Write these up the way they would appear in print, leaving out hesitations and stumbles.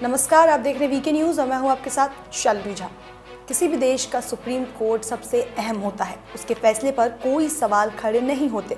नमस्कार, आप देख रहे हैं वीके न्यूज़ और मैं हूं आपके साथ शालिनी झा। किसी भी देश का सुप्रीम कोर्ट सबसे अहम होता है। उसके फैसले पर कोई सवाल खड़े नहीं होते।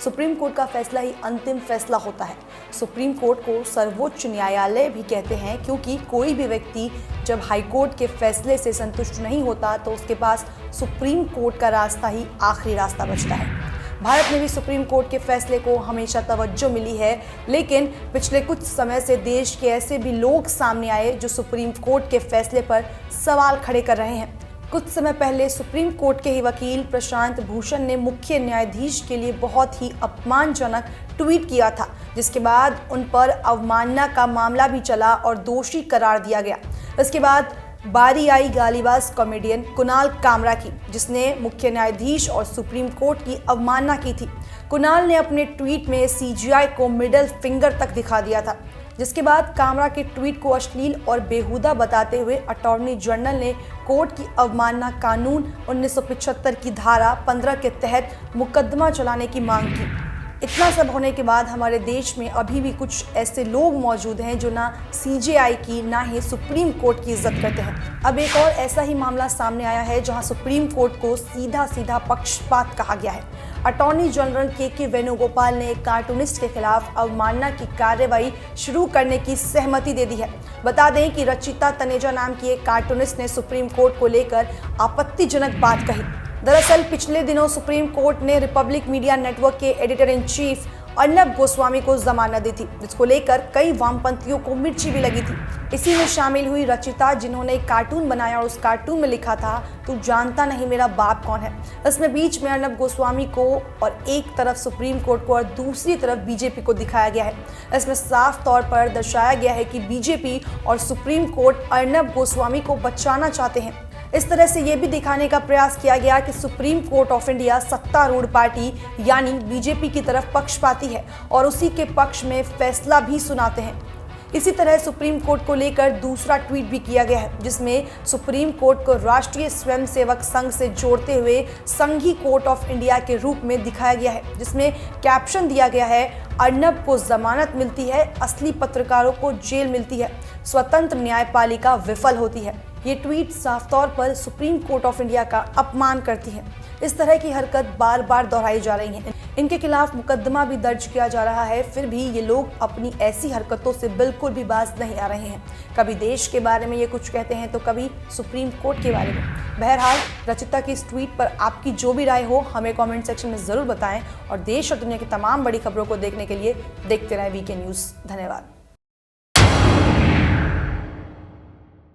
सुप्रीम कोर्ट का फैसला ही अंतिम फैसला होता है। सुप्रीम कोर्ट को सर्वोच्च न्यायालय भी कहते हैं क्योंकि कोई भी व्यक्ति जब हाई कोर्ट के फैसले से संतुष्ट नहीं होता तो उसके पास सुप्रीम कोर्ट का रास्ता ही आखिरी रास्ता बचता है। भारत में भी सुप्रीम कोर्ट के फैसले को हमेशा तवज्जो मिली है, लेकिन पिछले कुछ समय से देश के ऐसे भी लोग सामने आए जो सुप्रीम कोर्ट के फैसले पर सवाल खड़े कर रहे हैं। कुछ समय पहले सुप्रीम कोर्ट के ही वकील प्रशांत भूषण ने मुख्य न्यायाधीश के लिए बहुत ही अपमानजनक ट्वीट किया था, जिसके बाद उन पर अवमानना का मामला भी चला और दोषी करार दिया गया। इसके बाद बारी आई गालीबाज कॉमेडियन कुणाल कामरा की, जिसने मुख्य न्यायाधीश और सुप्रीम कोर्ट की अवमानना की थी। कुणाल ने अपने ट्वीट में सीजीआई को मिडिल फिंगर तक दिखा दिया था, जिसके बाद कामरा के ट्वीट को अश्लील और बेहुदा बताते हुए अटॉर्नी जनरल ने कोर्ट की अवमानना कानून 1975 की धारा 15 के तहत मुकदमा चलाने की मांग की। इतना सब होने के बाद हमारे देश में अभी भी कुछ ऐसे लोग मौजूद हैं जो ना सीजेआई की ना ही सुप्रीम कोर्ट की इज्जत करते हैं। अब एक और ऐसा ही मामला सामने आया है जहां सुप्रीम कोर्ट को सीधा सीधा पक्षपात कहा गया है। अटॉर्नी जनरल के वेणुगोपाल ने एक कार्टूनिस्ट के खिलाफ अवमानना की कार्रवाई शुरू करने की सहमति दे दी है। बता दें कि रचिता तनेजा नाम की एक कार्टूनिस्ट ने सुप्रीम कोर्ट को लेकर आपत्तिजनक बात कही। दरअसल पिछले दिनों सुप्रीम कोर्ट ने रिपब्लिक मीडिया नेटवर्क के editor in chief Arnab Goswami को जमानत दी थी, जिसको लेकर कई वामपंथियों को मिर्ची भी लगी थी। इसी में शामिल हुई रचिता, जिन्होंने एक कार्टून बनाया और उस कार्टून में लिखा था, तू जानता नहीं मेरा बाप कौन है। इसमें बीच में अर्नब गोस्वामी को और एक तरफ सुप्रीम कोर्ट को और दूसरी तरफ बीजेपी को दिखाया गया है। इसमें साफ तौर पर दर्शाया गया है कि बीजेपी और सुप्रीम कोर्ट अर्नब गोस्वामी को बचाना चाहते हैं। इस तरह से ये भी दिखाने का प्रयास किया गया कि सुप्रीम कोर्ट ऑफ इंडिया सत्तारूढ़ पार्टी यानी बीजेपी की तरफ पक्षपाती है और उसी के पक्ष में फैसला भी सुनाते हैं। इसी तरह सुप्रीम कोर्ट को लेकर दूसरा ट्वीट भी किया गया है, जिसमें सुप्रीम कोर्ट को राष्ट्रीय स्वयंसेवक संघ से जोड़ते हुए संघी कोर्ट ऑफ इंडिया के रूप में दिखाया गया है, जिसमें कैप्शन दिया गया है, अर्नब को जमानत मिलती है, असली पत्रकारों को जेल मिलती है, स्वतंत्र न्यायपालिका विफल होती है। ये ट्वीट साफ तौर पर सुप्रीम कोर्ट ऑफ इंडिया का अपमान करती है। इस तरह की हरकत बार बार दोहराई जा रही है। इनके खिलाफ मुकदमा भी दर्ज किया जा रहा है, फिर भी ये लोग अपनी ऐसी हरकतों से बिल्कुल भी बाज नहीं आ रहे हैं। कभी देश के बारे में ये कुछ कहते हैं तो कभी सुप्रीम कोर्ट के बारे में। बहरहाल रचिता की इस ट्वीट पर आपकी जो भी राय हो हमें कमेंट सेक्शन में ज़रूर बताएं और देश और दुनिया की तमाम बड़ी खबरों को देखने के लिए देखते रहें वीके न्यूज़। धन्यवाद।